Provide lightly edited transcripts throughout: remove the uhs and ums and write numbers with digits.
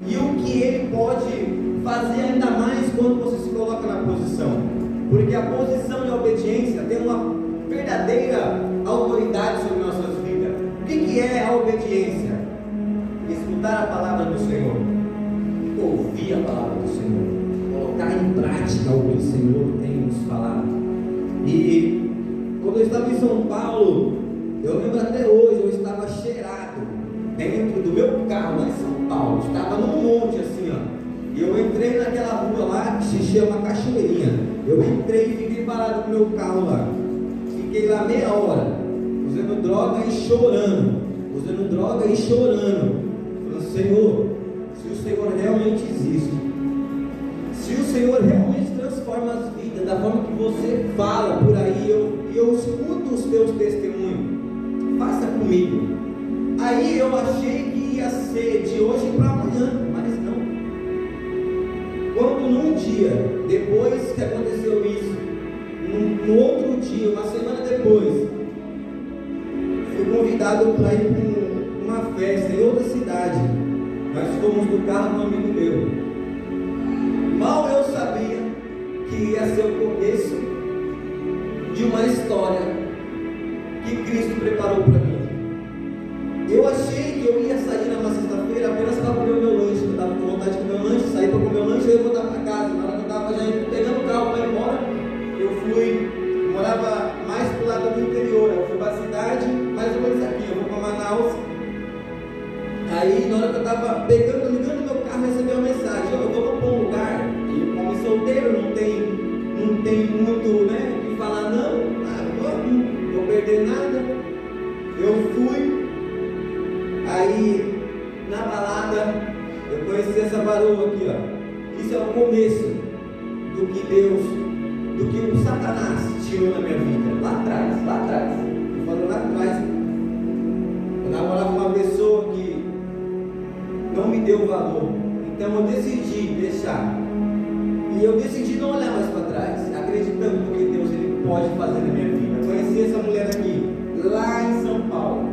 e o que Ele pode fazer ainda mais quando você se coloca na posição, porque a posição de obediência tem uma verdadeira autoridade sobre nossas vidas. O que é a obediência? Escutar a palavra do Senhor, ouvir a palavra do Senhor, colocar em prática o que o Senhor tem nos falado. E quando eu estava em São Paulo, eu lembro até hoje, eu estava cheirado dentro do meu carro lá em São Paulo, estava num monte assim, ó. E eu entrei naquela rua lá que se chama Cachoeirinha. Eu entrei e fiquei parado com o meu carro lá. Fiquei lá meia hora, usando droga e chorando. Falando, Senhor, se o Senhor realmente existe, se o Senhor realmente transforma as vidas da forma que você fala por aí, eu escuto os teus testemunhos, faça comigo. Aí eu achei que ia ser de hoje para amanhã, mas não. Quando num dia, depois que aconteceu isso, no outro dia, uma semana depois, fui convidado para ir para uma festa em outra cidade. Nós fomos no carro de um amigo meu. Mal eu sabia que ia ser o começo de uma história que Cristo preparou para mim. Eu achei que eu ia sair numa sexta-feira apenas para comer o meu lanche. Eu estava com vontade de comer o lanche, sair para comer o lanche e eu ia voltar para casa. Na hora que eu estava já pegando o carro para ir embora, eu morava mais pro lado do interior. Eu fui para a cidade, mais ou menos aqui, eu vou para Manaus. Aí, na hora que eu estava ligando meu carro, recebi uma mensagem: eu vou para um lugar, e como solteiro, não tem muito, né, o que falar, não vou perder nada. Eu fui. Aí, na balada, eu conheci essa varoa aqui, ó. Isso é o começo do que o Satanás tirou na minha vida, lá atrás. Eu falo lá atrás. Eu namorava uma pessoa que não me deu valor, então eu decidi deixar. E eu decidi não olhar mais para trás, acreditando no que Deus ele pode fazer na minha vida. Eu conheci essa mulher aqui, lá em São Paulo.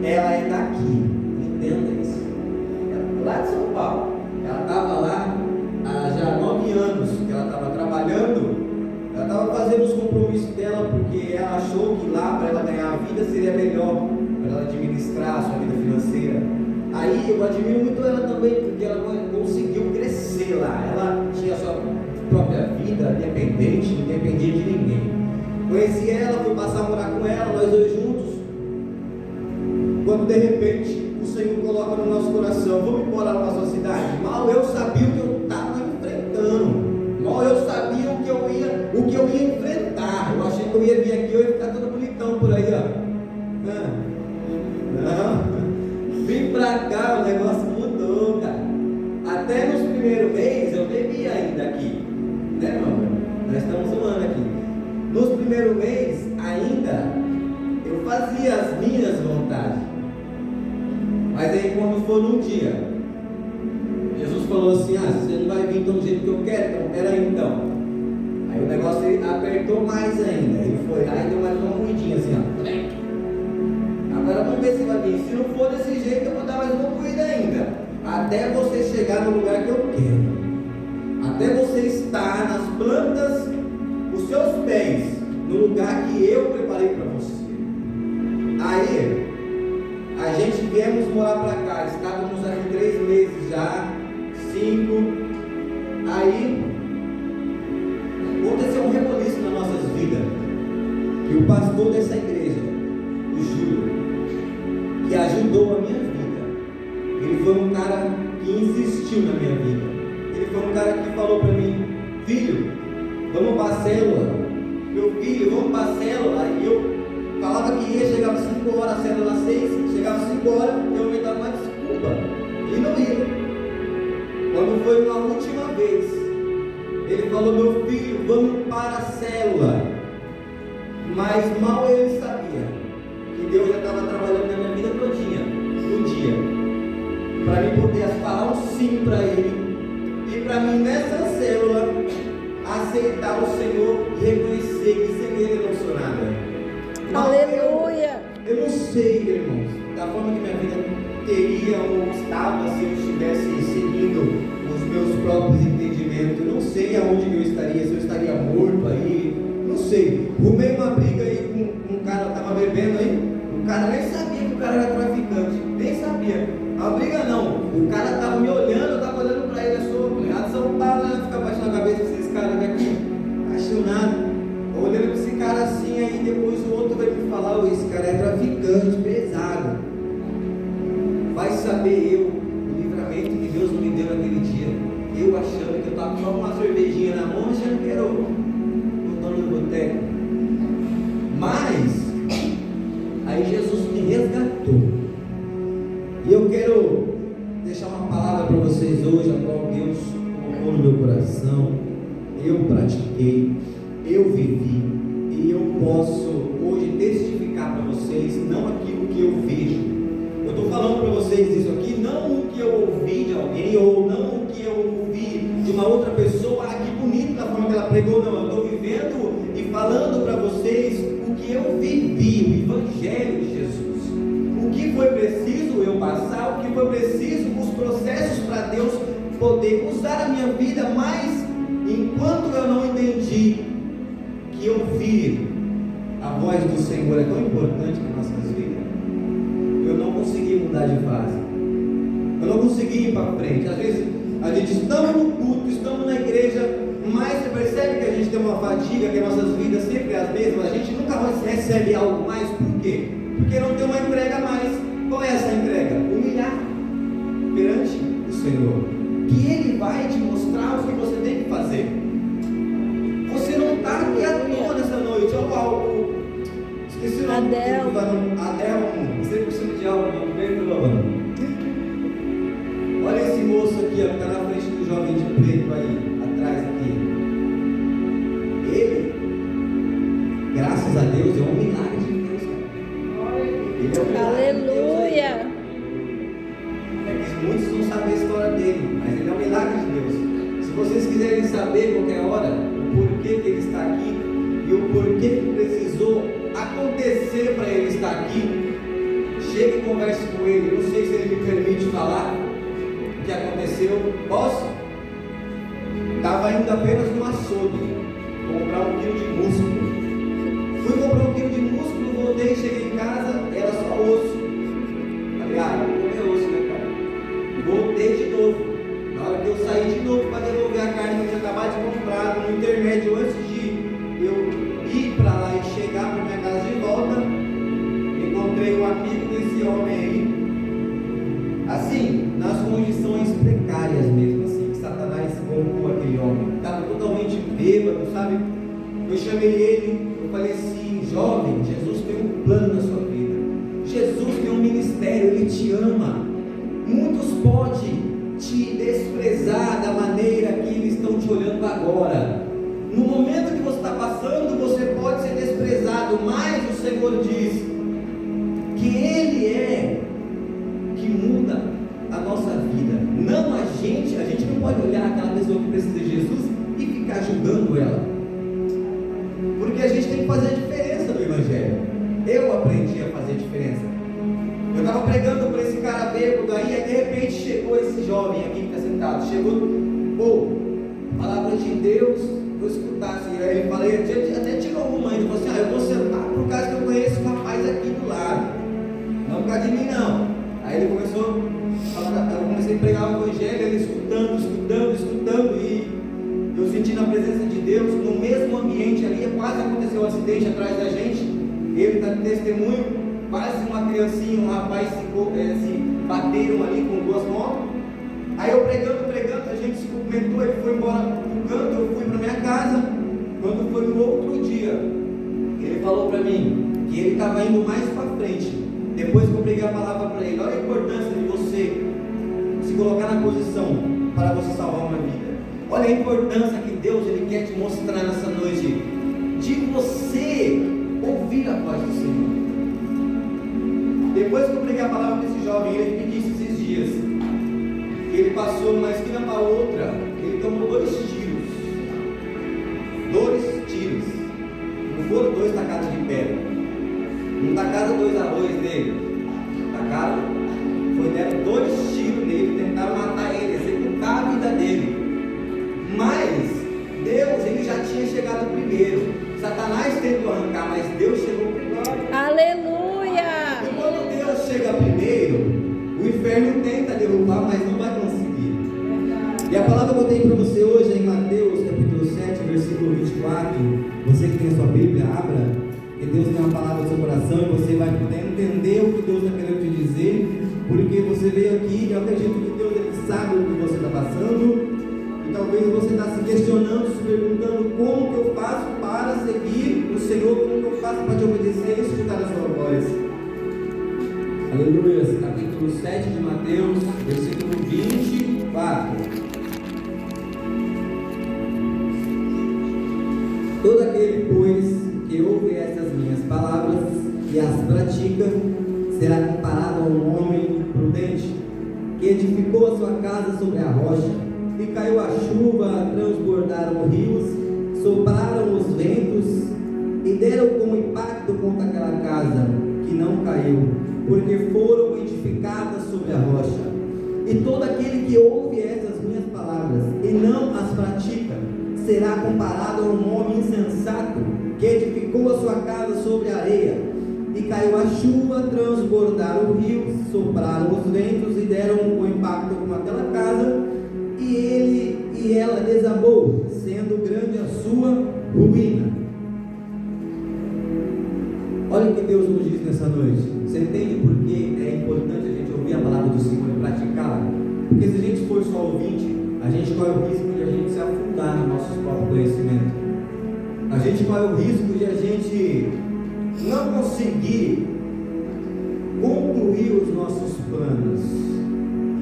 Ela é daqui, entenda isso. Ela é lá de São Paulo. Ela estava lá há já 9 anos que ela estava trabalhando. Ela estava fazendo os compromissos dela porque ela achou que lá para ela ganhar a vida seria melhor para ela administrar a sua vida financeira. Aí eu admiro muito ela também porque ela conseguiu crescer lá. Ela tinha a sua própria vida independente, não dependia de ninguém. Conheci ela, fui passar a morar com ela, nós dois juntos. Quando de repente o Senhor coloca no nosso coração: vamos embora para a sua cidade. Mal eu sabia o que eu estava enfrentando. Mal eu sabia o que eu ia enfrentar. Eu achei que eu ia vir aqui, eu ia ficar todo bonitão por aí, ó. Não. Vim pra cá, o negócio mudou, cara. Até nos primeiros meses eu bebia ainda aqui, né, irmão? Nós estamos zoando aqui. Nos primeiros meses ainda eu fazia as minhas vontades. Mas aí quando for num dia, Jesus falou assim: você não vai vir do jeito que eu quero, então peraí então. Aí o negócio apertou mais ainda. Ele foi lá e deu mais uma moedinha assim, ó. Agora vamos ver se vai vir. Se não for desse jeito, eu vou dar mais uma moeda ainda. Até você chegar no lugar que eu quero. Até você estar nas plantas dos seus pés, no lugar que eu preparei para você. Aí, a gente viemos morar para cá. Estávamos aqui 3 meses já, 5. Aí, aconteceu um reboliço nas nossas vidas. Que o pastor dessa igreja, o Júlio, que ajudou a minha vida, ele foi um cara que insistiu na minha vida. Ele foi um cara que falou para mim: filho, vamos para a célula. Meu filho, vamos para a célula. E eu falava que ia, chegava 5 horas, a célula 6, chegava 5 horas, eu inventava uma desculpa e não ia. Quando foi uma última vez, ele falou: meu filho, vamos para a célula. Mas mal ele sabia que Deus já estava trabalhando na minha vida todinha, no dia, para mim poder falar um sim para Ele, e para mim nessa célula aceitar o Senhor e reconhecer que sem Ele eu não sou nada. Aleluia! Eu não sei, irmãos, da forma que minha vida teria ou estava se eu estivesse O cara estava me olhando, eu estava olhando para ele, eu sou São Paulo, né? Ficar baixando a cabeça desses caras daqui, acho nada. Olhando para esse cara assim, aí depois o outro vai me falar: oh, esse cara é traficante, pesado. Vai saber eu, o livramento que Deus me deu naquele dia. Eu achando que eu estava com uma cervejinha na mão, achando que era o dono do boteco. Mas, aí Jesus me resgatou. E eu quero deixar uma palavra para vocês hoje, a qual Deus colocou no meu coração. Eu pratiquei, eu vivi, e eu posso hoje testificar para vocês, não aquilo que eu vejo. Eu estou falando para vocês isso aqui, não o que eu ouvi de alguém, ou não o que eu ouvi de uma outra pessoa. Ah, que bonito da forma que ela pregou. Não, eu estou vivendo e falando para vocês o que eu vivi, o Evangelho de Jesus. O que foi preciso eu passar, o que foi preciso, os processos para Deus poder usar a minha vida, mas enquanto eu não entendi que ouvir a voz do Senhor é tão importante para nossas vidas, eu não consegui mudar de fase, eu não consegui ir para frente. Às vezes a gente estamos no culto, estamos na igreja, mas você percebe que a gente tem uma fadiga, que nossas vidas sempre as mesmas, a gente nunca recebe algo mais. Por quê? Porque não tem uma entrega mais. Qual é essa entrega? Humilhar perante o Senhor, que Ele vai te mostrar o que você tem que fazer. Você não está aqui à toa nessa noite. Esqueci o nome. Adel, 100% de algo, não veio pelo ano. Olha esse moço aqui, ó, que está na frente do jovem de preto aí, atrás aqui. Ele, graças a Deus, é um milagre de Deus, cara. Ele é um milagre. Aleluia! É que muitos não sabem a história dele, mas ele é um milagre de Deus. Se vocês quiserem saber qualquer hora o porquê que ele está aqui e o porquê que precisou acontecer para ele estar aqui, chegue e converse com ele. Não sei se ele me permite falar o que aconteceu. Posso? Estava indo apenas no açougue comprar 1 quilo de músculo. Fui comprar 1 quilo de músculo, voltei, cheguei em casa, era só osso. Falei, vou comer osso, né, cara? Voltei de novo. Na hora que eu saí de novo para devolver a carne que eu tinha acabado de comprar, no intermédio, antes de eu ir para lá e chegar para minha casa de volta, encontrei um amigo desse homem aí, assim, nas condições precárias mesmo, assim, que Satanás colocou aquele homem. Estava totalmente bêbado, sabe? Eu chamei ele, eu falei assim: jovem, Jesus tem um plano na sua vida, Jesus tem um ministério, Ele te ama. Muitos podem te desprezar da maneira que eles estão te olhando agora. No momento que você está passando, você pode ser desprezado, mas o Senhor diz que Ele é que muda a nossa vida, não a gente. A gente não pode olhar aquela pessoa que precisa de Jesus e ficar julgando ela, porque a gente tem que fazer a diferença no Evangelho. Eu aprendi a fazer a diferença. Eu estava pregando para esse cara bêbado aí de repente chegou esse jovem aqui que está sentado. Chegou, palavra de Deus, vou escutar assim. Aí ele falou, até tirou uma ainda, falou assim: eu vou sentar por causa que eu conheço o rapaz aqui do lado, não por causa de mim não. Aí ele começou a falar, eu comecei a pregar o Evangelho, ele escutando, e eu senti na presença de Deus, no mesmo ambiente ali, quase aconteceu um acidente atrás da gente, ele está de testemunho. Quase uma criancinha, um rapaz se bateram ali com 2 motos. Aí eu pregando, a gente se cumprimentou, ele foi embora pro canto, eu fui para minha casa. Quando foi no outro dia, ele falou para mim que ele estava indo mais para frente. Depois que eu preguei a palavra para ele, olha a importância de você se colocar na posição para você salvar uma vida. Olha a importância que Deus Ele quer te mostrar nessa noite, de você ouvir a voz do Senhor. Depois que eu preguei a palavra para esse jovem, ele me disse esses dias que ele passou numa esquina para outra, ele tomou 2 tiros. 2 tiros. Não foram 2 tacadas de pedra. Não tacaram 2 arroz nele. Tacaram, deram 2 tiros nele, tentaram matar ele, executar a vida dele. Mas Deus, Ele já tinha chegado primeiro. Satanás tentou arrancar, mas Deus chegou primeiro. Aleluia! E quando Deus chega primeiro, o inferno tenta derrubar, mas E a palavra que eu tenho para você hoje é em Mateus capítulo 7, versículo 24. Você que tem a sua Bíblia, abra, que Deus tem uma palavra no seu coração e você vai poder entender o que Deus está querendo te dizer, porque você veio aqui e eu acredito que Deus ele sabe o que você está passando. E talvez você está se questionando, se perguntando como que eu faço para seguir o Senhor, como que eu faço para te obedecer e escutar a sua voz. Aleluia. Capítulo 7 de Mateus, versículo 24. Todo aquele, pois, que ouve estas minhas palavras e as pratica, será comparado a um homem prudente, que edificou a sua casa sobre a rocha, e caiu a chuva, transbordaram os rios, sopraram os ventos, e deram com impacto contra aquela casa, que não caiu, porque foram edificadas sobre a rocha. E todo aquele que ouve estas minhas palavras e não as pratica, será comparado a um homem insensato, que edificou a sua casa sobre a areia, e caiu a chuva, transbordaram os rios, sopraram os ventos, e deram com impacto com aquela casa, e ela desabou, sendo grande a sua ruína. Olha o que Deus nos diz nessa noite. Você entende por que é importante a gente ouvir a palavra do Senhor e praticá-la? Porque se a gente for só ouvinte, a gente corre o risco de a gente se afundar no nosso próprio conhecimento. A gente corre o risco de a gente não conseguir concluir os nossos planos.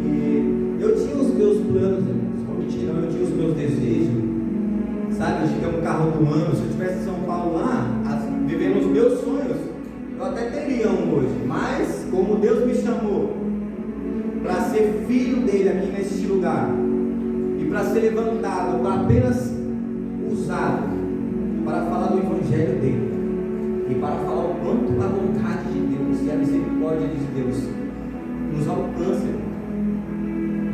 E eu tinha os meus planos, não mentira, eu tinha os meus desejos, sabe? De ter um carro do ano. Se eu estivesse em São Paulo lá, vivendo os meus sonhos, eu até teria um hoje, mas como Deus me chamou para ser filho dele aqui neste lugar, e para ser levantado, para apenas usado para falar do evangelho dele, e para falar o quanto a vontade de Deus e a misericórdia de Deus nos alcança.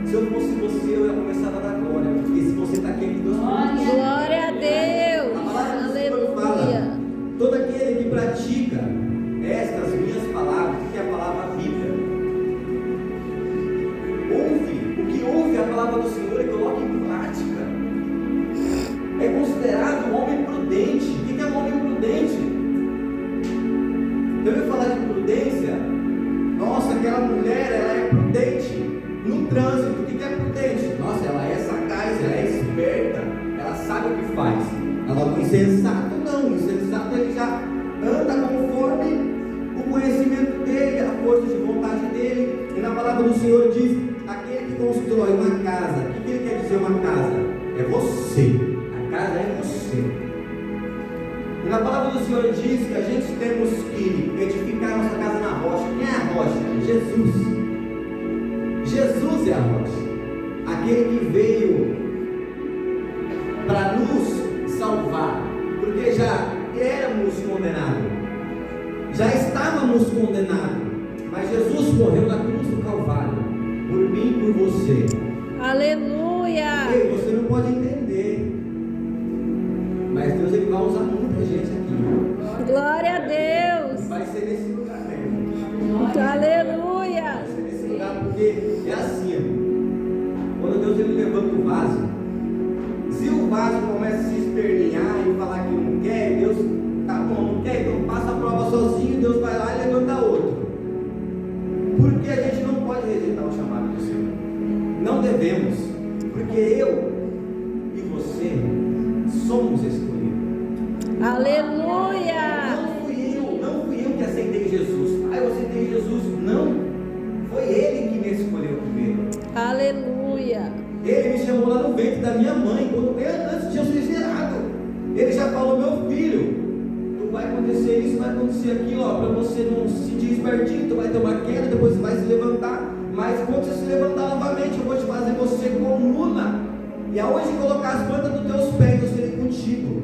Se eu fosse você, eu ia começar a dar glória, porque se você está aqui, Deus glória a Deus. A palavra do Senhor fala: todo aquele que pratica estas minhas palavras, que é a palavra Bíblia, o que ouve a palavra do Senhor e coloca em prática, é considerado um homem prudente. O que é um homem prudente? Eu ouvi falar de prudência. Nossa, aquela mulher, ela é prudente no trânsito. O que é prudente? Nossa, ela é sagaz, ela é esperta, ela sabe o que faz. Agora, o insensato não. O insensato ele já anda conforme o conhecimento dele, a força de vontade dele. E na palavra do Senhor diz: aquele que constrói uma casa. O que ele quer dizer uma casa? É você. A casa é você. E na palavra do Senhor diz que a gente temos que edificar nossa casa na rocha. Quem é a rocha? Jesus. Jesus é a rocha. Aquele que veio para nos salvar, porque já éramos condenados, já estávamos condenados, mas Jesus morreu na cruz do Calvário, por mim e por você. Aleluia! Ei, você não pode entender, mas Deus ele vai usar muita gente aqui. Glória a Deus! Vai ser nesse lugar mesmo. Aleluia! Vai ser nesse lugar, porque é assim, quando Deus ele levanta o vaso, se o vaso começa a se espernear e falar que não quer, Deus, tá bom, não quer, então passa a prova sozinho, Deus vai lá e levanta outro. Porque a gente não pode rejeitar o chamado do Senhor. Não devemos, porque eu e você somos escolhidos. Aleluia! Não fui eu que aceitei Jesus. Eu aceitei Jesus. Não, foi Ele que me escolheu primeiro. Aleluia! Ele me chamou lá no ventre da minha mãe, antes de eu ser gerado. Ele já falou: meu filho, tu vai acontecer isso, vai acontecer aquilo, para você não se sentir espertinho, tu vai ter uma queda, depois você vai se levantar, mas quando você se levantar novamente, eu vou te fazer você coluna, e aonde colocar as plantas dos teus pés, eu serei contigo.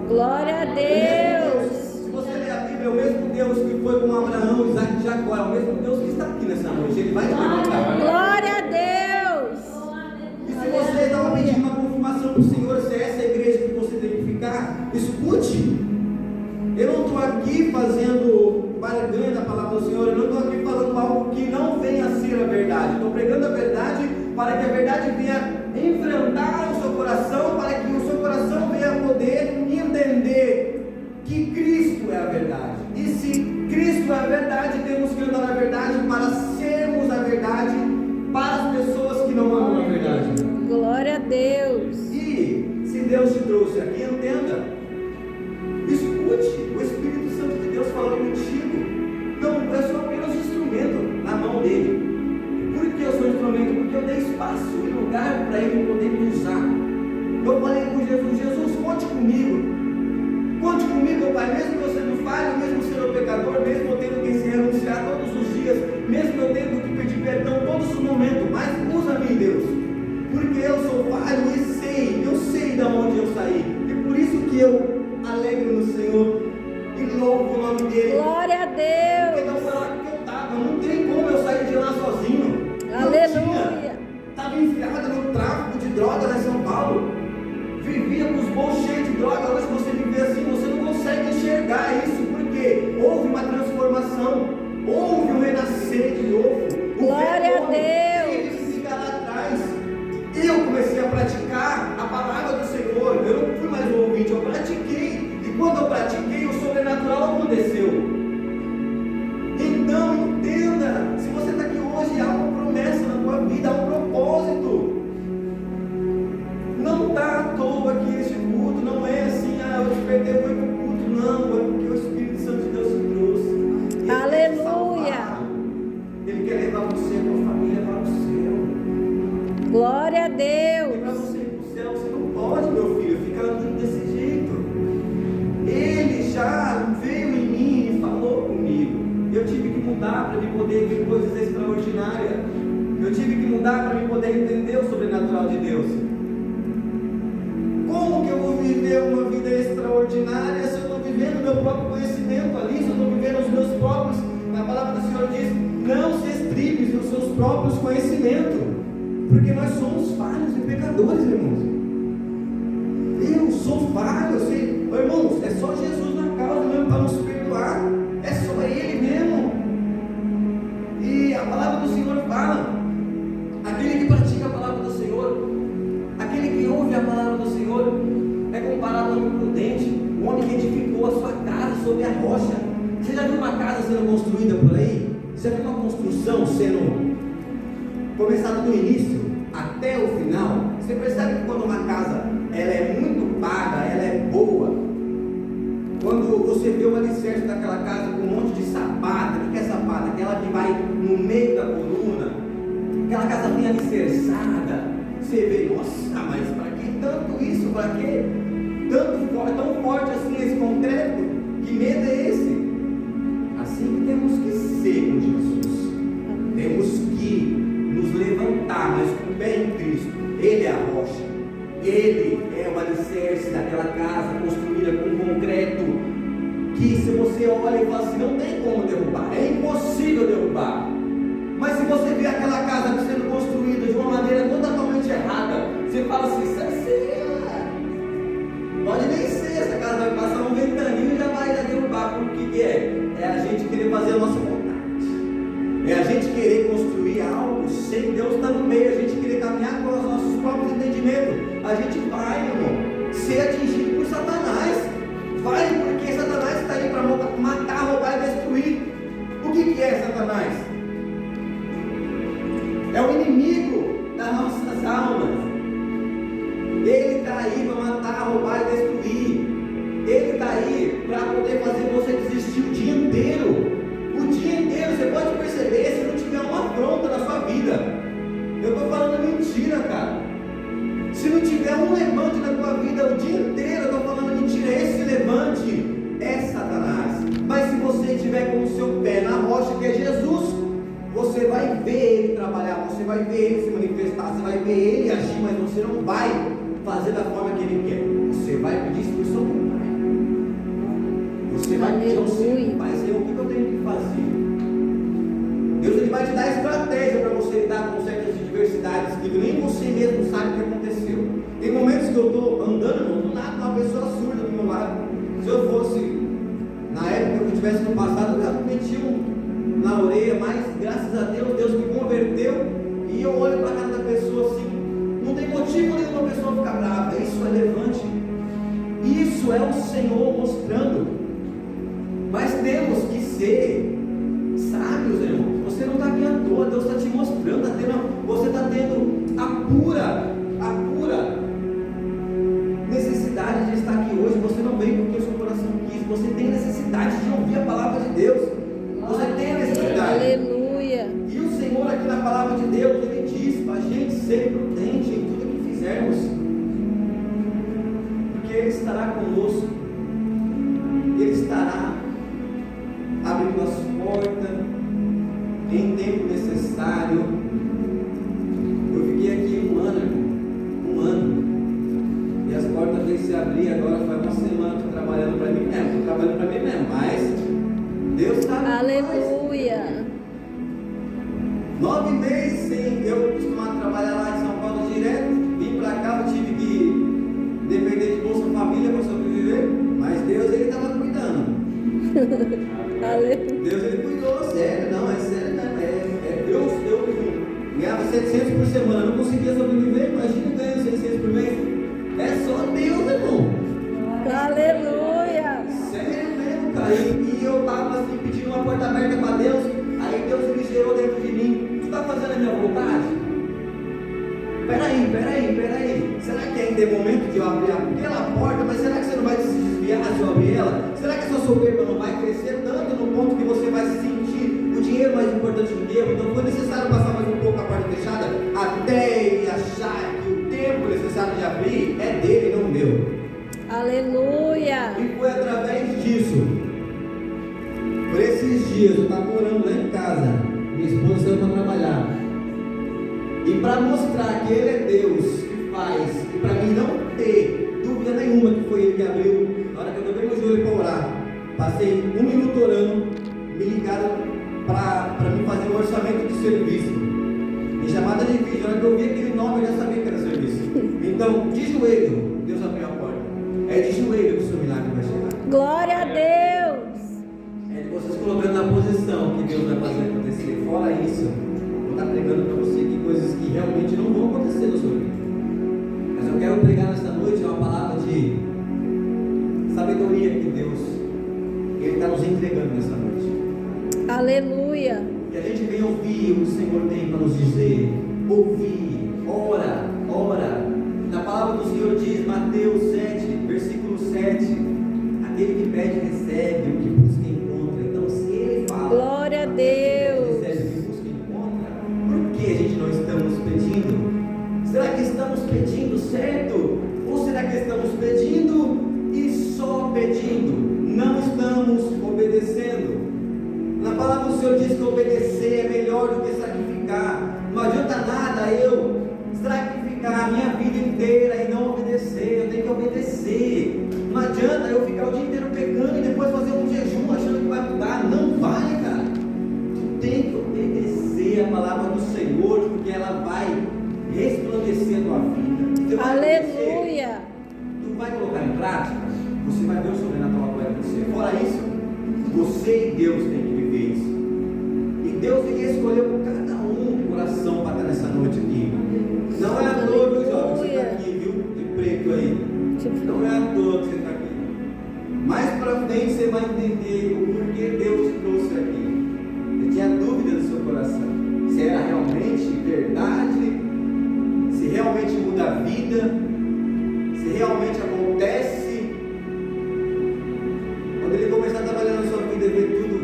Glória a Deus! Se você ler a Bíblia, é o mesmo Deus que foi com Abraão, Isaac e Jacó, é o mesmo Deus que está aqui nessa noite. Ele vai te levantar. Glória a Deus! E se você estava pedindo uma confirmação para o Senhor, se é essa a igreja que você tem que ficar, escute. Eu não estou aqui fazendo barganha da palavra do Senhor, eu não estou aqui falando algo que não venha a ser a verdade. Estou pregando a verdade para que a verdade venha enfrentar lugar para Ele poder me usar. Eu falei com Jesus: Jesus, conte comigo. Conte comigo, Pai, mesmo eu sendo falho, mesmo sendo pecador, mesmo eu tendo que se renunciar todos os dias, mesmo eu tendo que pedir perdão todos os momentos, mas usa-me, Deus, porque eu sou falho e eu sei de onde eu saí, e por isso que eu alegro no Senhor e louvo o nome dEle. Glória a Deus. Porque não foi lá que eu estava, não tem como eu sair de lá sozinho. Aleluia. Estava enfiado no tráfico de droga lá em São Paulo. Vivia com os bolsos cheios de droga. Hoje você vive assim, você não consegue enxergar isso, porque houve uma transformação, houve um renascer de novo. Glória a Deus. Ele fica lá atrás. Eu comecei a praticar a palavra do Senhor. Eu não fui mais um ouvinte, eu pratiquei. E quando eu pratiquei, o sobrenatural aconteceu. Então entenda, se você está aqui hoje, há uma promessa na tua vida, há um propósito. Não está à toa aqui este culto, não é assim, eu despertei muito o culto, não, é porque o Espírito Santo de Deus te trouxe. Ele Aleluia. Ele quer levar você e a tua família para o céu. Glória a E Deus. para você ir para o céu, você não pode, meu filho, ficar andando desse jeito. Ele já veio em mim e falou comigo. Eu tive que mudar para me poder ver coisas extraordinárias. Eu tive que mudar para me poder entender o sobrenatural de Deus. Como que eu vou viver uma vida extraordinária se eu estou vivendo o meu próprio conhecimento ali, se eu estou vivendo os meus próprios? A palavra do Senhor diz: não se estribes nos seus próprios conhecimentos, porque nós somos falhos e pecadores, irmãos. Eu sou falho, eu sei. Irmãos, é só Jesus na causa mesmo para nos perdoar, é só Ele mesmo. E a palavra do Senhor fala: aquele que pratica a palavra do Senhor, aquele que ouve a palavra do Senhor, é comparado ao homem prudente, o homem que edificou a sua casa sobre a rocha. Você já viu uma casa sendo construída por aí? Você já viu uma construção sendo começada do início até o final? Você percebe que quando uma casa ela é muito paga, ela é boa, quando você vê o alicerce daquela casa com um monte de sapata, o que é sapata? Aquela que vai no meio da coluna, aquela casa bem alicerçada, você vê, nossa, mas para que tanto isso? Para que tão forte assim esse concreto? Que medo é esse? Assim que temos que ser com Jesus. Temos que nos levantar, mas com o pé em Cristo. Ele é a rocha. Ele é o alicerce daquela casa construída com concreto, que se você olha e fala assim, não tem como derrubar, é impossível derrubar. Mas se você vê aquela casa sendo construída de uma maneira totalmente errada, você fala assim, pode nem ser, essa casa vai passar um ventaninho e já vai derrubar. Por que é? É a gente querer fazer a nossa vontade, é a gente querer construir algo sem Deus estar no meio, a gente querer caminhar com os nossos próprios entendimentos. A gente vai, irmão, ser atingido por Satanás. Vai, porque Satanás está aí para matar, roubar e destruir. O que é Satanás? É o inimigo das nossas almas. Ele está aí para matar, roubar e destruir. Ele está aí para poder fazer você desistir o dia inteiro. O dia inteiro, você pode perceber, se não tiver uma afronta na sua vida. Eu estou falando mentira, cara. Se não tiver um levante na tua vida o dia inteiro, eu estou falando mentira. Esse levante é Satanás. Mas se você estiver com o seu pé na rocha, que é Jesus, você vai ver Ele trabalhar, você vai ver Ele se manifestar, você vai ver Ele agir, mas você não vai fazer da forma que Ele quer. Você vai pedir instrução para o Pai. Você vai pedir ao Senhor, Pai, Senhor, o que eu tenho que fazer? Deus Ele vai te dar estratégia para você lidar com certas adversidades que nem você mesmo sabe o que aconteceu. Tem momentos que eu estou andando, do nada, uma pessoa surda do meu lado. Se eu fosse, na época que eu estivesse no passado, eu já meti na orelha, mas graças a Deus, Deus me converteu. E eu olho para a cara da pessoa assim, não tem motivo nenhum para a pessoa ficar brava. Isso é levante. Isso é o Senhor mostrando. Mas temos que ser sábios, irmãos. Você não está aqui à toa, Deus está te mostrando, você está tendo a pura necessidade de estar aqui hoje. Você não veio porque o seu coração quis, você tem necessidade de ouvir a palavra de Deus. Você tem a necessidade. Aleluia. E o Senhor aqui na palavra de Deus, Ele diz para a gente ser prudente, conosco. Ele estará abrindo as portas em tempo necessário. Eu fiquei aqui um ano, e as portas vêm se abrir agora. Faz uma semana, estou trabalhando para mim mesmo, mas Deus está. Aleluia. 9 meses sem eu costumar trabalhar lá em São Paulo direto, vim para cá, eu tive que depender de Bolsa Família para sobreviver, mas Deus, Ele estava cuidando. Deus, Ele cuidou, sério, não, é sério, não, Deus, eu ganhava 700 por semana, não conseguia sobreviver, imagina ganhando 600 por mês, é só Deus, irmão. Aleluia. Sério mesmo, cara, e eu estava assim, pedindo uma porta aberta para Deus, aí Deus me gerou dentro de mim. Tu está fazendo a minha vontade? Peraí, será que ainda é momento de eu abrir aquela porta? Mas será que você não vai se desviar se eu abrir ela? Será que a sua soberba não vai crescer tanto no ponto que você vai se sentir o dinheiro mais importante do que eu? Então foi necessário passar mais um pouco a porta fechada até ele achar que o tempo necessário de abrir é dele, não meu. Aleluia. E foi através disso. Por esses dias eu estava orando lá em casa, minha esposa saiu para trabalhar, e para mostrar que Ele é Deus que faz, e para mim não ter dúvida nenhuma que foi Ele que abriu, na hora que eu dobrei meu joelho para orar, passei 1 minuto orando, me ligaram para me fazer um orçamento de serviço, em chamada de vídeo. Na hora que eu vi aquele nome eu já sabia que era serviço. Então, de joelho, Deus abriu a porta. É de joelho que o seu milagre vai chegar. Glória a Deus. Vocês colocando na posição que Deus vai fazer acontecer. Fora isso, eu vou estar pregando para você aqui coisas que realmente não vão acontecer na sua vida. Mas eu quero pregar nessa noite uma palavra de sabedoria que Deus Ele está nos entregando nessa noite. Aleluia. Que a gente venha ouvir o que o Senhor tem para nos dizer. Ouvir, ora. Na palavra do Senhor diz, Mateus 7, versículo 7, aquele que pede recebe, o que busca encontra. Então se Ele fala, glória a Deus, recebe, o que busca encontra, por que a gente não estamos pedindo? Será que estamos pedindo certo? Ou será que estamos pedindo e só pedindo? Não estamos obedecendo. Na palavra do Senhor diz que obedecer é melhor do que sacrificar. Não adianta nada eu sacrificar a minha vida inteira e não obedecer. Eu tenho que obedecer. Não adianta eu ficar o dia inteiro pecando e depois fazer um jejum achando que vai mudar. Não vai, cara. Tu tem que obedecer a palavra do Senhor, porque ela vai resplandecer a tua vida. Você vai aleluia. Tu vai colocar em prática, você vai ver o sobrenatural vai acontecer. Fora isso, você e Deus têm que viver isso. E Deus ele escolheu por cada um o coração para estar nessa noite aqui. Não é à toa, meu jovem, que você está aqui, viu? De preto aí. Não é à toa que você está aqui. Mais para frente você vai entender o porquê Deus te trouxe aqui. Eu tinha dúvida do seu coração. Se era realmente verdade, se realmente muda a vida, se realmente acontece. Quando ele começar a trabalhar na sua vida e ver tudo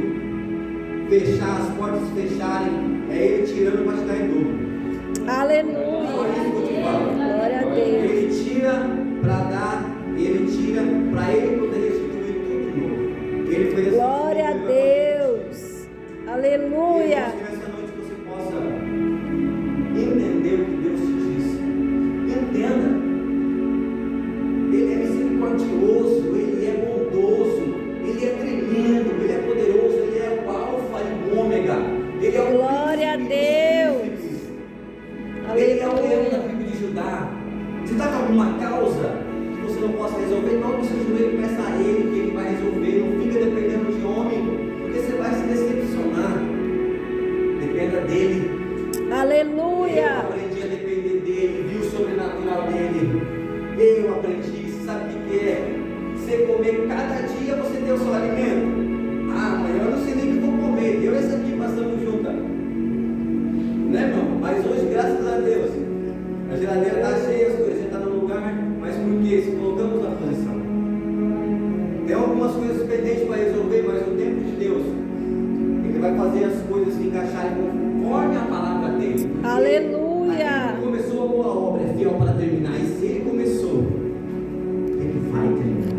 fechar, as portas fecharem, é ele tirando para te dar em dobro. Aleluia. Glória a Deus. Ele tira para dar, ele tira para ele poder restituir tudo de novo. Ele fez glória a Deus. Aleluia. Que nessa noite você possa entender o que Deus te disse. Entenda. Ele é misericordioso, ele é bondoso, ele é tremendo, ele é poderoso, ele é o alfa e o ômega. Ele é o glória a Deus. Ele é o leão da tribo de Judá. Se está com alguma causa que você não possa resolver, dobra o seu joelho e peça a Ele que Ele vai resolver. Não fica dependendo de homem, porque você vai se decepcionar. Dependa dEle. Aleluia. Eu aprendi a depender dEle, vi o sobrenatural dEle. Eu aprendi. Sabe o que é? Você comer cada dia, você ter o seu alimento. Ah, amanhã eu não sei nem o que vou comer. Eu e essa aqui passamos juntas. Né, irmão? Mas hoje, graças a Deus, a geladeira está cheia, as coisas estão no lugar, mas por quê? Se colocamos na posição. Tem algumas coisas pendentes para resolver, mas o tempo de Deus, Ele vai fazer as coisas se encaixarem conforme a palavra dele. Aleluia! Ele começou a boa obra, é fiel para terminar. E se Ele começou, Ele vai terminar.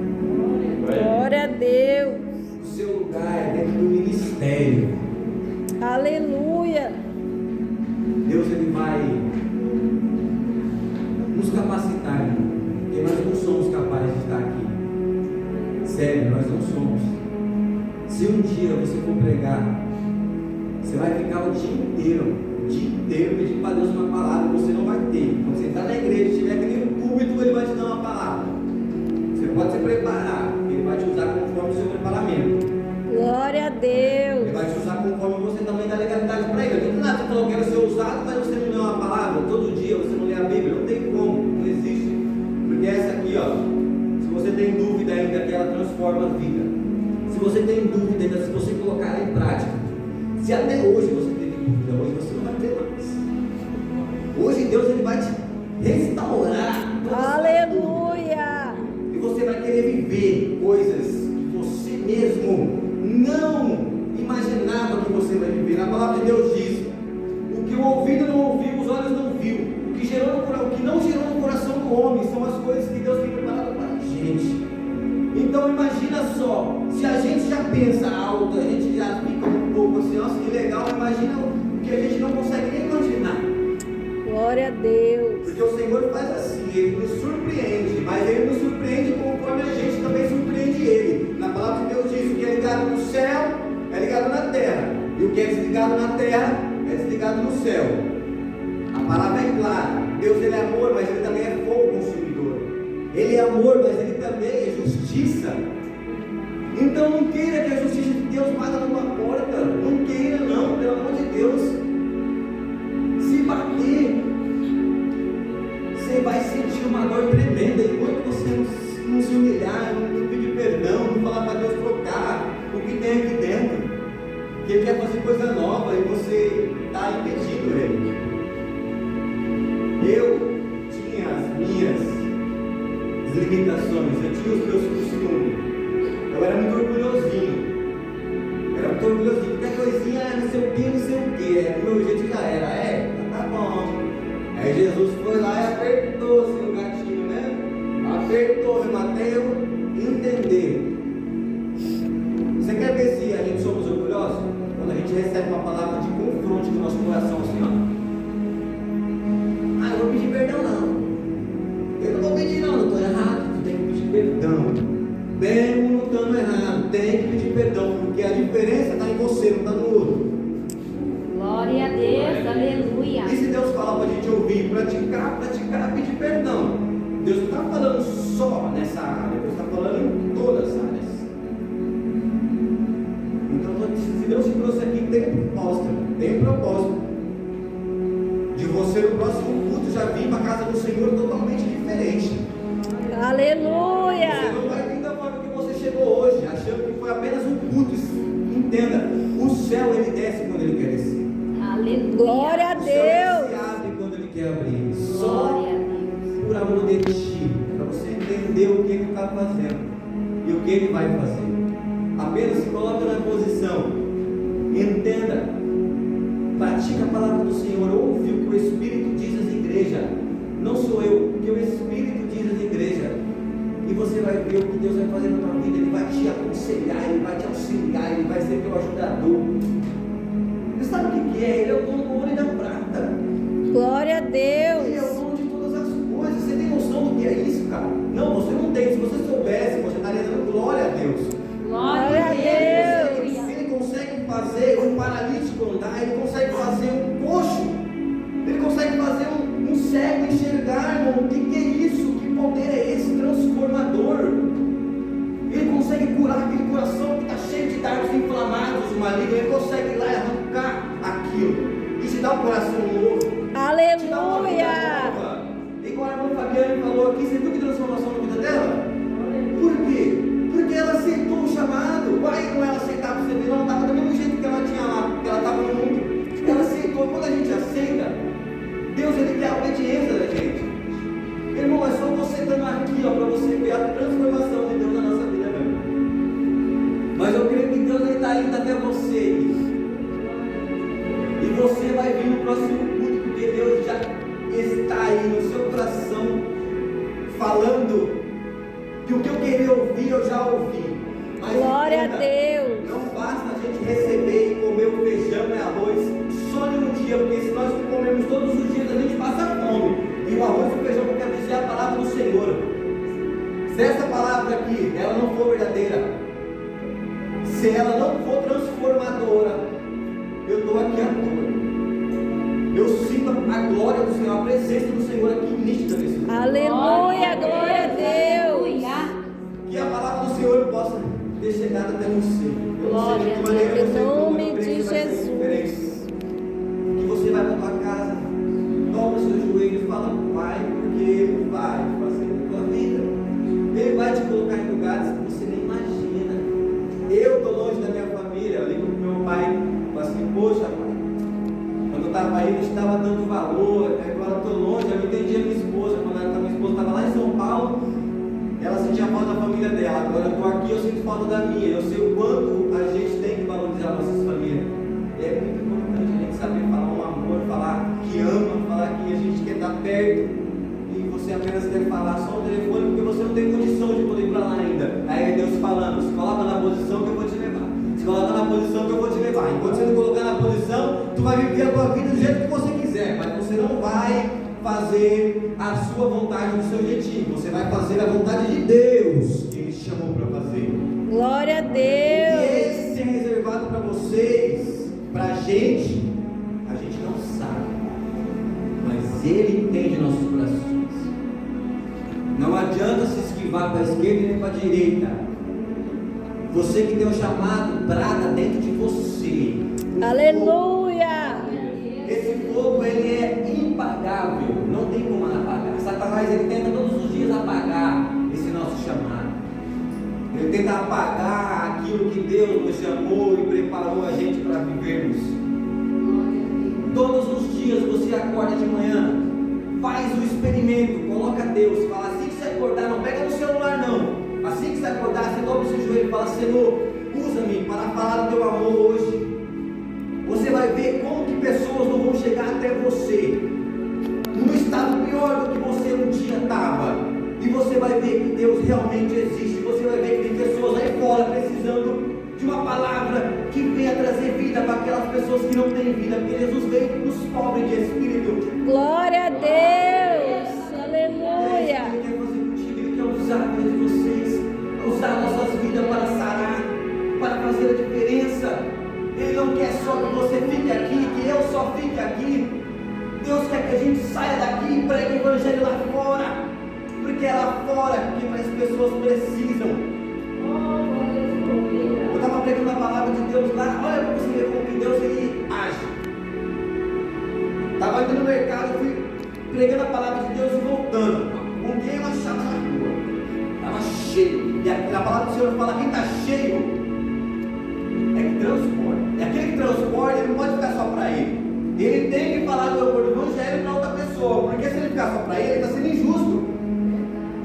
capacitar, irmão, porque nós não somos capazes de estar aqui. Sério, nós não somos. Se um dia você for pregar, você vai ficar o dia inteiro pedindo para Deus uma palavra, você não vai ter. Quando você está na igreja, estiver aqui no púlpito, Ele vai te dar uma palavra. Você pode se preparar, Ele vai te usar conforme o seu preparamento. Glória a Deus. Ele vai te usar conforme você também dá legalidade para Ele. Não tem nada, você falou que quero ser usado, mas você não lê uma palavra. Todo dia você não lê a Bíblia, não tem como, não existe. Porque essa aqui, ó, se você tem dúvida ainda que ela transforma a vida, se você tem dúvida ainda, se você colocar ela em prática, se até hoje você teve dúvida, hoje você não vai ter mais. Hoje Deus ele vai te restaurar. Aleluia. E você vai querer viver coisas que você mesmo não imaginava que você vai viver. A palavra de Deus diz: o que o ouvido não ouviu, os olhos não viu, o que não gerou no coração do homem, são as coisas que Deus tem preparado para a gente. Então imagina só, se a gente já pensa alto, a gente já fica um pouco assim, nossa, que legal, imagina o que a gente não consegue nem imaginar. Glória a Deus. Porque o Senhor faz assim, Ele nos surpreende, mas Ele nos surpreende conforme a gente também surpreende Ele. Na palavra de Deus diz: o que é ligado no céu é ligado na terra, e o que é desligado na terra é desligado no céu. A palavra é clara: Deus ele é amor, mas Ele também é fogo consumidor. Ele é amor, mas Ele também é justiça. Então não queira que a justiça de Deus bata na tua porta. Não queira não, pelo amor de Deus. Se bater, você vai sentir uma dor tremenda. Enquanto você não se humilhar, não pedir perdão, não falar para Deus trocar o que tem aqui dentro, que Ele quer fazer coisa nova e você está impedindo Ele. Eu tinha as minhas limitações, eu tinha os meus costumes, eu era muito orgulhosinho, qualquer coisinha, não sei o que, do meu jeito já era, tá bom. Aí Jesus foi lá e apertou assim o gatinho, né? Apertou, me bateu, entender. Você quer ver se a gente somos orgulhosos? Quando a gente recebe uma palavra de confronto no nosso coração, assim, ó. Ah, eu vou pedir perdão não. Eu não vou pedir não estou errado, você tem que pedir perdão. Mesmo não estando errado, tem que pedir perdão, porque a diferença está em você, não está no outro. Glória a Deus, aleluia. E se Deus fala para a gente ouvir, praticar, pedir perdão? Deus não está falando só nessa área, Deus está falando em todas as áreas. Então, se Deus te trouxe aqui, tem um propósito. De você no próximo culto já vir para a casa do Senhor totalmente diferente. Aleluia. Você não vai vir da forma que você chegou hoje, achando que foi apenas um culto. Entenda, o céu ele desce quando ele quer descer. Aleluia. Glória a O céu ele se Deus. abre quando ele quer abrir. Só Glória a Deus. por amor de ti, para você entender o que ele está fazendo e o que ele vai fazer. Apenas se coloca na posição, entenda, pratica a palavra do Senhor, ouve o que o Espírito diz às igrejas. Não sou eu, o que o Espírito diz às igrejas. E você vai ver o que Deus vai fazer na tua vida. Ele vai te aconselhar, Ele vai te auxiliar, Ele vai ser teu ajudador. Você sabe o que é? Ele é o dono do ouro e da prata. Glória a Ele é o Deus. dono de todas as coisas. Você tem noção do que é isso, cara? Não, você não tem. Se você soubesse, você estaria dando glória a Deus. Glória a Deus. Ele consegue fazer um paralítico andar, Ele consegue fazer um coxo, Ele consegue fazer um cego enxergar, irmão. O que é isso? Que poder é esse transformador? Ele consegue curar aquele coração que está cheio de dardos inflamados, malignos. Ele consegue ir lá e arrancar aquilo e te dar um coração novo. Te dar uma vida Aleluia. nova. Igual a irmã Fabiane falou aqui, você viu que transformação na vida dela? Por quê? Porque ela aceitou o chamado. Uai, não ela aceitava você ver, não estava do mesmo jeito que ela tinha lá, que ela estava no mundo. Ela aceitou. Quando a gente aceita, Deus ele quer a obediência da gente. Irmão, é só você estando aqui, ó, para você ver a transformação de Deus na nossa vida mesmo. Mas eu creio que Deus está indo até você. E você vai vir no próximo culto, porque Deus já está aí no seu coração, falando que o que eu queria ouvir, eu já ouvi. Mas Glória entenda, a Deus. não basta a gente receber e comer o feijão e arroz só em um dia, porque se nós comemos todos os dias, a gente passa fome. E o arroz e o feijão qualquer dia é a palavra do Senhor. Se essa palavra aqui, ela não for verdadeira, se ela não for transformadora, eu estou aqui à toa. Eu sinto a glória do Senhor, a presença do Senhor aqui nítida nesse lugar. Aleluia, glória a Deus. Aleluia. Que a palavra do Senhor possa ter chegado até você. Eu não sei de que maneira Em você entrou, nome mas eu creio de que vai ser diferente. Jesus. Que você vai para a tua casa, dobra o seu joelho e fala, Pai, porque Ele vai fazer na tua vida. Ele vai te colocar em lugares que você nem imagina. Eu estou longe da minha família. Eu ligo para o meu pai, falo assim, poxa, pai, quando eu estava aí, não estava dando valor, agora estou longe. Eu entendi a minha esposa, quando minha esposa estava lá em São Paulo, ela sentia falta da família dela. Agora eu estou aqui, eu sinto falta da minha. Eu sei o quanto a gente tem que valorizar nossas famílias. É muito importante a gente saber falar um amor, falar que ama, falar que a gente quer estar perto. E você apenas quer falar só o telefone porque você não tem condição de poder ir para lá ainda. Aí é Deus falando, se coloca na posição que eu vou te levar. Se coloca na posição que eu vou te levar. Enquanto você não colocar na posição, tu vai viver a tua vida do jeito que você quiser, mas você não vai fazer a sua vontade do seu jeitinho. Você vai fazer a vontade de Deus que Ele te chamou para fazer. Glória a E Deus. esse tem reservado para vocês, para a gente não sabe, mas Ele entende nossos corações. Não adianta se esquivar para a esquerda nem para a direita. Você que tem um chamado, brada dentro de você. Aleluia. Esse fogo, ele é impagável, não tem como apagar. Satanás, ele tenta todos os dias apagar esse nosso chamado. Ele tenta apagar aquilo que Deus nos chamou e preparou a gente para vivermos. Todos os dias você acorda de manhã, faz o experimento, coloca Deus, fala assim que você acordar, não pega no celular não. Assim que você acordar, você dobra o seu joelho e fala, Senhor, usa-me para falar do teu amor hoje. Você vai ver como que pessoas não vão chegar até você, num estado pior do que você um dia estava. E você vai ver que Deus realmente existe. Você vai ver que tem pessoas aí fora precisando de uma palavra que venha trazer vida para aquelas pessoas que não têm vida. Porque Jesus veio nos pobres de espírito. Glória a Deus. Aleluia. Ele quer fazer contigo, Ele quer usar a vida de vocês, usar nossas vidas para sarar, para fazer a diferença. Ele não quer só que você fique aqui, que eu só fique aqui. Deus quer que a gente saia daqui e pregue o evangelho lá fora, porque é lá fora que mais pessoas precisam. Eu estava pregando a palavra de Deus lá, olha para você ver como que Deus ele age. Estava indo no mercado, fui pregando a palavra de Deus e voltando. Alguém achava na rua, estava cheio. E a palavra do Senhor fala: quem está cheio é que transporta. E aquele que transporta, ele não pode ficar só para ele. Ele tem que falar do evangelho para outra pessoa, porque se ele ficar só para ele, ele está sendo injusto.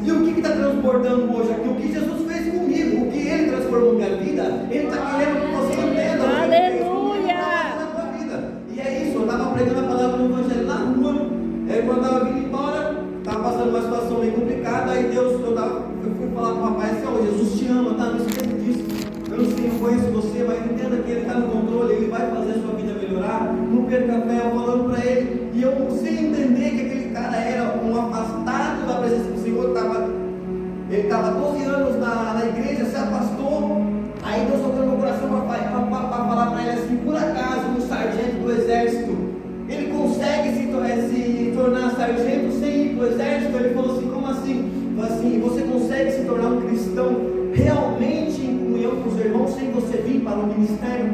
E o que está transportando hoje aqui? O que Jesus fez comigo, o que Ele transformou minha vida, Ele está querendo que você entenda o que Ele fez comigo na tua vida. E é isso, eu estava pregando a palavra do evangelho na rua, quando eu estava vindo embora, estava passando uma situação meio complicada, aí Deus, eu fui falar para o rapaz assim: ó, Jesus te ama, tá? Não esqueça disso. Eu não sei, não conheço você, mas entenda que Ele está no controle, Ele vai fazer a sua vida melhorar. Não perca a fé, eu falando para ele, e eu sem entender que aquele cara era um afastado da presença do Senhor. Ele estava 12 anos na igreja, se afastou. Aí Deus tocou no meu coração para falar para ele assim: por acaso um sargento do exército, ele consegue se tornar sargento sem ir para o exército? Ele falou assim: como assim? Ele falou assim: você consegue se tornar um cristão realmente em comunhão com os irmãos sem você vir para o ministério?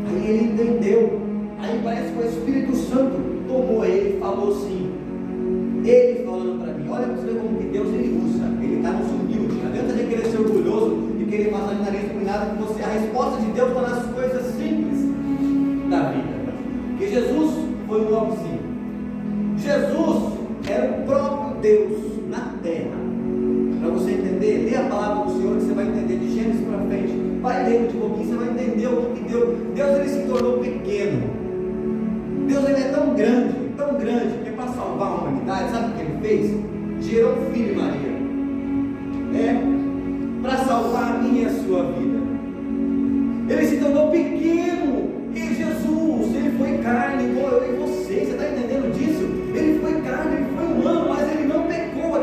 Aí ele entendeu. Aí parece que o Espírito Santo tomou ele e falou assim, ele falando para mim: olha para você ver como que Deus ele usa, ele está nos humilde. Não adianta a gente querer ser orgulhoso e querer passar de nariz com nada, que você, a resposta de Deus está nas coisas simples da vida. Porque Jesus foi um homem simples. Jesus era o próprio Deus na terra. Para você entender, lê a palavra do Senhor que você vai entender de Gênesis para frente. Vai lendo de pouquinho, você vai entender o que Deus ele se tornou pequeno. Deus ele é tão grande, que para salvar a humanidade, sabe o que ele fez? Gerou um filho em Maria. Para salvar a minha e a sua vida. Ele se tornou pequeno. E Jesus, ele foi carne igual eu e você. Você está entendendo disso? Ele foi carne, ele foi humano, mas ele não pecou.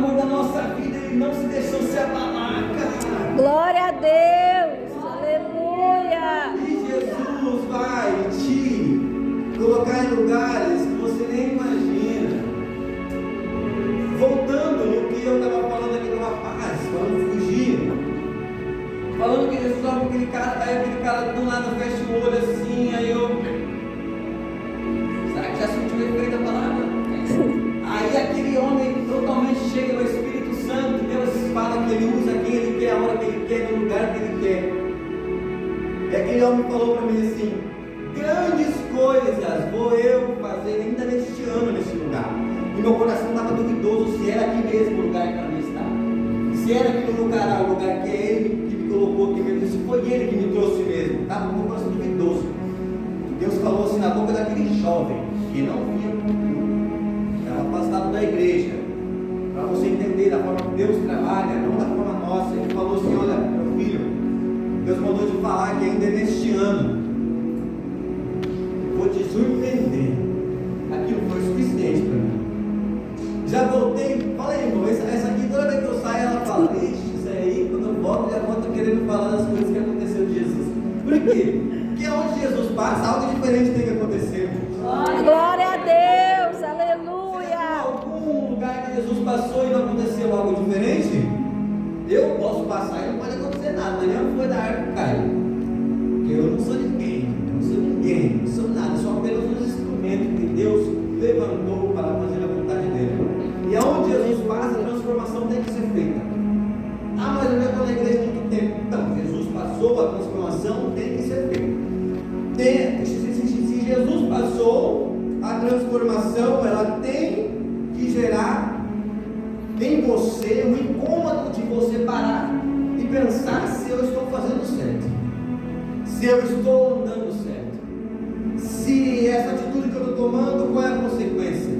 amor da nossa vida, Ele não se deixou se abalar, cara. Glória a Deus. Aleluia. E Jesus vai te colocar em lugares que você nem imagina. Voltando no que eu estava falando aqui do rapaz, falando fugir. Falando que Jesus olha aquele cara, aí aquele cara do nada fecha o olho assim, aí eu. Será que já sentiu o efeito da palavra? Aí aquele homem totalmente cheio do Espírito Santo, Deus fala que ele usa quem ele quer, a hora que ele quer, no lugar que ele quer. E aquele homem falou para mim assim: grandes coisas vou eu fazer ainda neste ano, neste lugar. E meu coração estava duvidoso se era aqui mesmo o lugar que para mim está. Se era aqui no lugar, o lugar que é Ele que me colocou aqui mesmo, se foi Ele que me trouxe mesmo. Estava com meu coração duvidoso. Deus falou assim na boca daquele jovem que não via, estava afastado da igreja, para você entender da forma que Deus trabalha, não da forma nossa. Ele falou assim: olha, meu filho, Deus mandou te falar que ainda neste ano eu vou te surpreender. Aquilo foi suficiente para mim. Já voltei, fala aí, irmão, essa aqui toda vez que eu saio ela fala: ixi, isso aí, quando eu volto já volto querendo falar das coisas que aconteceu de Jesus. Por quê? Porque onde Jesus passa, algo diferente tem que acontecer. Glória a Deus. Aleluia. Algum lugar que Jesus passou e não aconteceu algo diferente, eu posso passar e não pode acontecer nada, mas nem foi da árvore cai. Porque eu não sou ninguém, não sou nada, sou apenas um instrumento que Deus levantou para fazer a vontade dele. E aonde Jesus passa, a transformação tem que ser feita. Ah, mas eu já estou na igreja há muito tempo. Então, Jesus passou, a transformação tem que ser feita. Se Jesus passou, a transformação ela tem que gerar em você o incômodo de você parar e pensar se eu estou fazendo certo, se eu estou andando certo, se essa atitude que eu estou tomando, qual é a consequência,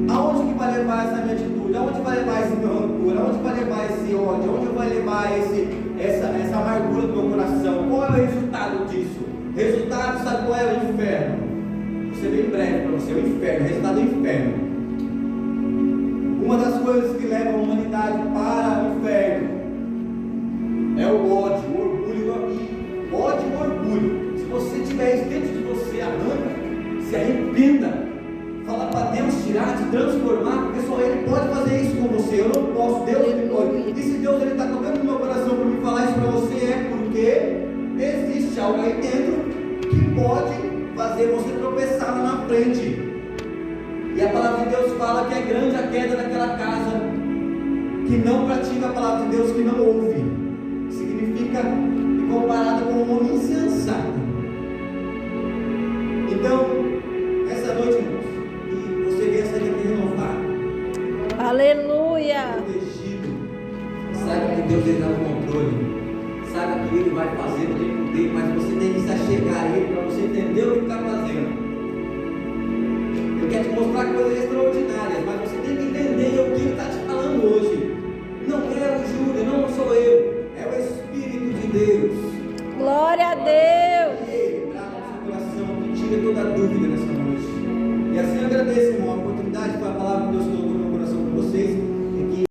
aonde que vai levar essa minha atitude, aonde vai levar esse meu rancor, aonde vai levar esse ódio, aonde vai levar essa amargura do meu coração, qual é o resultado disso? Resultado, sabe qual é? O inferno. Vou ser bem breve para você: o inferno, resultado do inferno. Uma das coisas que leva a humanidade para o inferno é o ódio, o orgulho. Ódio e orgulho. Se você tiver isso dentro de você, arranca, se arrependa, fala para Deus tirar, te transformar, porque só Ele pode fazer isso com você. Eu não posso, Deus Ele pode. E se Deus está tocando no meu coração para me falar isso para você, é porque existe algo aí dentro que pode fazer você tropeçar lá na frente. E a palavra de Deus fala que é grande a queda daquela casa que não pratica a palavra de Deus, que não ouve. Significa comparado com um homem insensato. Então, essa noite, irmãos, que você venha sair daqui renovado, Aleluia. protegido, saiba que Deus está no controle. Saiba que Ele vai fazer no tempo dele, mas você tem que se achegar a Ele para você entender o que está fazendo. Ele quer te mostrar coisas extraordinárias, mas você tem que entender